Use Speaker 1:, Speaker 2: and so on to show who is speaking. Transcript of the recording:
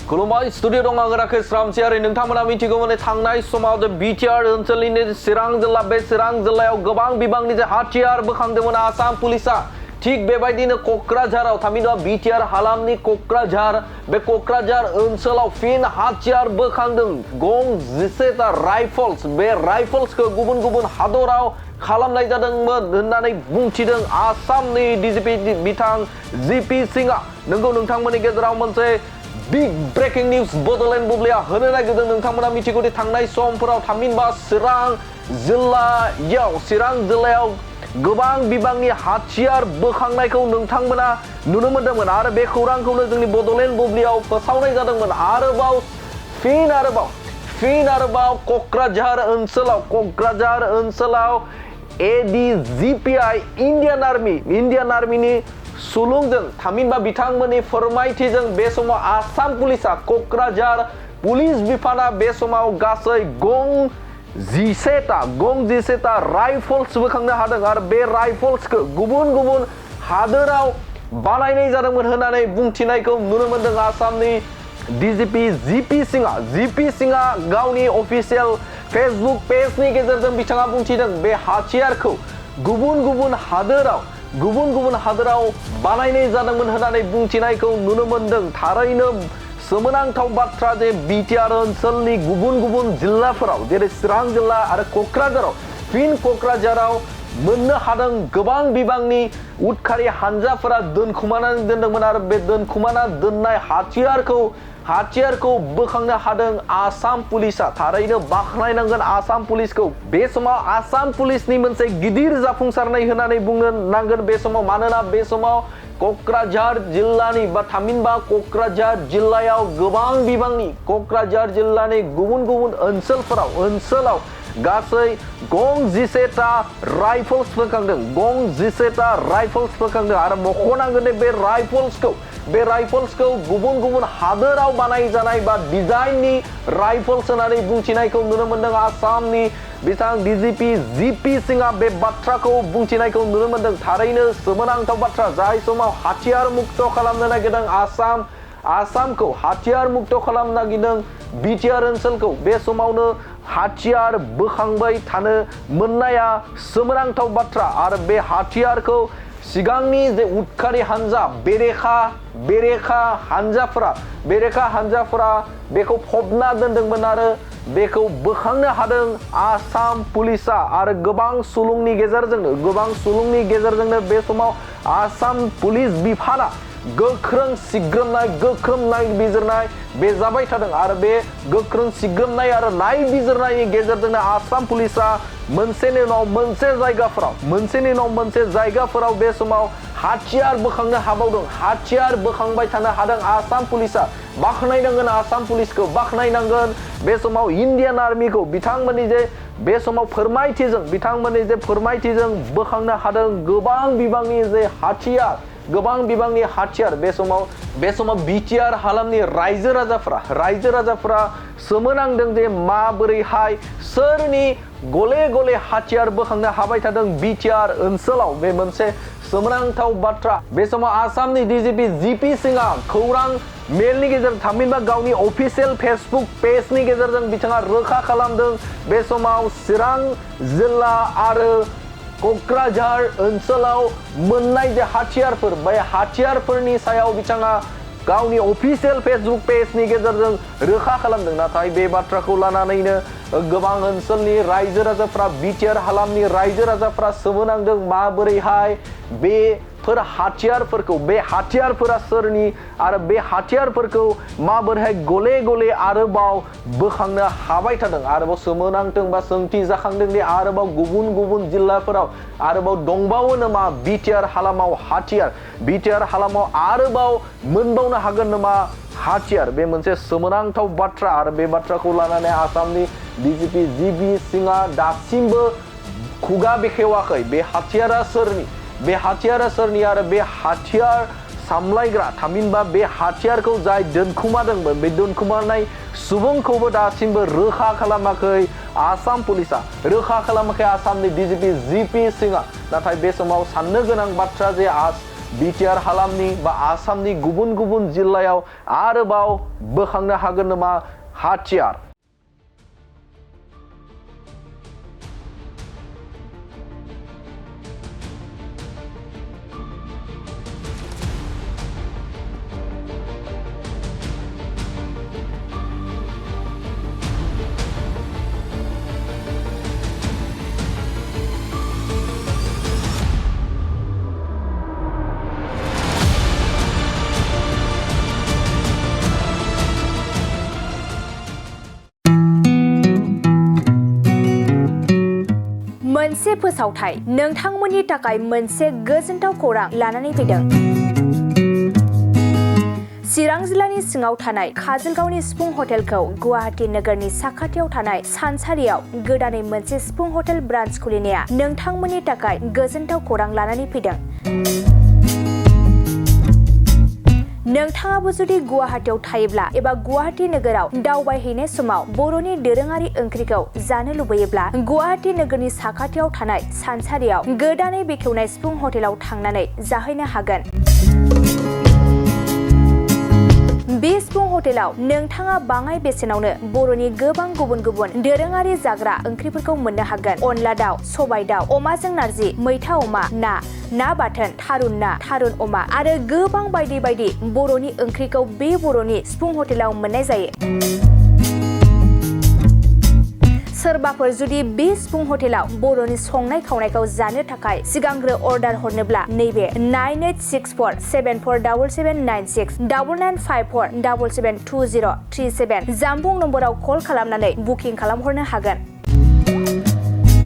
Speaker 1: खुलुमबाय स्टुडिअ दं आं राकेश रामसियारि नोंथांमोना मिथिगौमोन थांनाय समाव बिटिआर ओनसोलनि चिरां जिल्ला बे चिरां जिल्लायाव गोबां बिबांनि हाथियार बोखांदोंमोन आसाम पुलिसा थिग बेबायदिनो क'क्राझाराव थामहिनबा बिटिआर हालामनि क'क्राझार बे क'क्राझार ओनसोलाव फिन हाथियार बोखांदों गं 11टा राइफल्स बे राइफल्सखौ गुबुन गुबुन हादराव खालामनाय जादोंमोन होननानै बुंथिदों आसामनि डिजिपि बिथां जिपि सिंहआ नंगौ नोंथांमोननि गेजेराव मोनसे बिग ब्रेकिं निउज बड'लेण्ड बुब्लिया होनो नागिरदों नोंथांमोना मिथिगौदि थांनाय समफोराव थामहिनबा चिरां जिल्लायाव गोबां बिबांनि हाथियार बोखांनायखौ नोंथांमोना नुनो मोन्दोंमोन आरो बे खौरांखौनो जोंनि बड'लेण्ड बुब्लियाव फोसावनाय जादोंमोन फिन आरोबाव क'क्राझार ओनसोलाव एडिजिपिआइ इन्डियान आर्मिनि सुलुंजों थामहिनबा बिथांमोननि फोरमायथिजों बे समाव आसाम पुलिसा क'क्राझार पुलिस बिफाना बे समाव गासै गं 11टा राइफल्स बोखांनो हादों आरो बे राइफल्सखौ गुबुन गुबुन हादोराव बानायनाय जादोंमोन होननानै बुंथिनायखौ नुनो मोन्दों आसामनि डिजिपि जिपि सिंहआ गावनि अफिसियेल फेसबुक पेजनि गेजेरजों बिथाङा बुंथिदों बे हाथियारखौ गुबुन गुबुन हादोराव बानायनाय जादोंमोन होननानै बुंथिनायखौ नुनो मोन्दों थारैनो सोमोनांथाव बाथ्रा जे बिटिआर ओनसोलनि गुबुन गुबुन जिल्लाफोराव जेरै चिरां जिल्ला आरो क'क्राझाराव मोननो हादों गोबां बिबांनि उदखारि हानजाफोरा दोनखुमानानै दोनदोंमोन आरो बे दोनखुमाना दोननाय हाथियारखौ बोखांनो हादों आसाम पुलिसा थारैनो बाख्नायनांगोन आसाम पुलिसखौ बे समाव आसाम पुलिसनि मोनसे गिदिर जाफुंसारनाय होननानै बुंनो नांगोन बे समाव मानोना बे समाव क'क्राझार जिल्लानि बा थामहिनबा क'क्राझार जिल्लायाव गोबां बिबांनि क'क्राझार जिल्लानि गुबुन गुबुन ओनसोलाव गासै गं 11टा राइफल्स बोखांदों आरो मख'नांगोन बे राइफल्सखौ गुबुन गुबुन हादोराव बानायजानाय बा डिजाइननि राइफल्स होननानै बुंथिनायखौ नुनो मोन्दों आसामनि बिथां डिजिपि जिपि सिंहआ बे बाथ्राखौ बुंथिनायखौ नुनो मोन्दों थारैनो सोमोनांथाव बाथ्रा जाय समाव हाथियार मुक्त खालामनो नागिरदों आसामखौ हाथियार मुक्त खालामनो नागिरदों बिटिआर ओनसोलखौ बे समावनो हाथियार बोखांबाय थानो मोननाया सोमोनांथाव बाथ्रा आरो बे हाथियारखौ सिगांनि जे उदखारि हानजा बेरेखा हानजाफोरा बेखौ फबना दोनदोंमोन आरो बेखौ बोखांनो हादों आसाम पुलिसा आरो गोबां सुलुंनि गेजेरजोंनो बे समाव आसाम पुलिस बिफाना गोख्रों नायबिजिरनाय बे जाबाय थादों आरो बे गोख्रों सिग्रोमनाय आरो नायबिजिरनायनि गेजेरजोंनो आसाम पुलिसा मोनसेनि उनाव मोनसे जायगाफोराव बे समाव हाथियार बोखांनो हाबावदों हाथियार बोखांबाय थानो हादों आसाम पुलिसा बाख्नायनांगोन आसाम पुलिसखौ बाख्नायनांगोन बे समाव इन्डियान आर्मिखौ बिथांमोननि जे बे समाव फोरमायथिजों बोखांनो हादों गोबां बिबांनि हाथियार बे समाव बिटिआर हालामनि रायजो राजाफोरा सोमोनांदों जे माबोरैहाय सोरनि गले हाथियार बोखांनो हाबाय थादों बिटिआर ओनसोलाव बे मोनसे सोमोनांथाव बाथ्रा बे समाव आसामनि डिजिपि जिपि सिंहआ खौरां मेलनि गेजेरजों थामहिनबा गावनि अफिसियेल फेसबुक पेजनि गेजेरजों बिथाङा रोखा खालामदों बे समाव चिरां जिल्ला आरो क'क्राझार ओनसोलाव मोननाय जे हाथियारफोर बे हाथियारफोरनि सायाव बिथाङा गावनि अफिसियेल फेसबुक पेजनि गेजेरजों रोखा खालामदों नाथाय बे बाथ्राखौ लानानैनो गोबां ओनसोलनि रायजो राजाफ्रा बिटिआर हालामनि रायजो राजाफ्रा सोमोनांदों माबोरैहाय बेफोर हाथियारफोरा सोरनि आरो बे हाथियारफोरखौ माबोरैहाय गले आरोबाव बोखांनो हाबाय थादों आरोबाव सोमोनांथों बा सोंथि जाखांदों दि आरोबाव गुबुन जिल्लाफोराव आरोबाव दंबावो नामा बिटिआर हालामाव आरोबाव मोनबावनो हागोन नामा हाथियार बे मोनसे सोमोनांथाव बाथ्रा आरो बे बाथ्राखौ लानानै आसामनि डिजिपि जिपि सिंहआ दासिमबो खुगा बेखेवाखै बे हाथियारा सोरनि आरो बे हाथियार सामलायग्रा थामहिनबा बे हाथियारखौ जाय दोनखुमादोंमोन बे दोनखुमानाय सुबुंखौबो दासिमबो रोखा खालामाखै आसाम पुलिसा आसामनि डिजिपि जिपि सिंहआ नाथाय बे समाव साननो गोनां बाथ्रा जे बिटिआर हालामनि बा आसामनि गुबुन गुबुन जिल्लायाव आरोबाव बोखांनो हागोन नामा हाथियार?
Speaker 2: मोनसे फोसावथाय नोंथांमोननि थाखाय मोनसे गोजोनथाव खौरां लानानै फैदों। चिरां जिल्लानि सिङाव थानाय काजलगावनि सिफुं हटेलखौ गुवाहाटी नोगोरनि साखाथियाव थानाय सानसारियाव गोदानै मोनसे सिफुं हटेल ब्रान्च खुलिनाया नोंथांमोननि थाखाय गोजोनथाव खौरां लानानै फैदों। नोंथाङाबो जुदि गुवाहाटीयाव थायोब्ला एबा गुवाहाटी नोगोराव दावबायहैनाय समाव बर'नि दोरोङारि ओंख्रिखौ जानो लुबैयोब्ला गुवाहाटी नोगोरनि साखाथियाव थानाय सानसारियाव गोदानै बेखेवनाय सिफुं हटेलाव थांनानै जाहैनो हागोन। बे सिफुं हटेलाव नोंथाङा बाङाय बेसेनावनो बर'नि गोबां गुबुन गुबुन दोरोङारि जाग्रा ओंख्रिफोरखौ मोननो हागोन। अनला दाउ, सबाय दाउ, अमाजों नारजि, मैथा अमा, ना बाथोन, थारुन अमा आरो गोबां बायदि बायदि बर'नि ओंख्रिखौ बे बर'नि सिफुं हटेलाव मोननाय जायो। सोरबाफोर जुदि बे सिफुं हटेलाव बर'नि संनाय खावनायखौ जानो थाखाय सिगांग्रो अर्डार हरनोब्ला नैबे 9864747796 9954772037 जानबुं नम्बराव कल खालामनानै बुकिं खालामहरनो हागोन।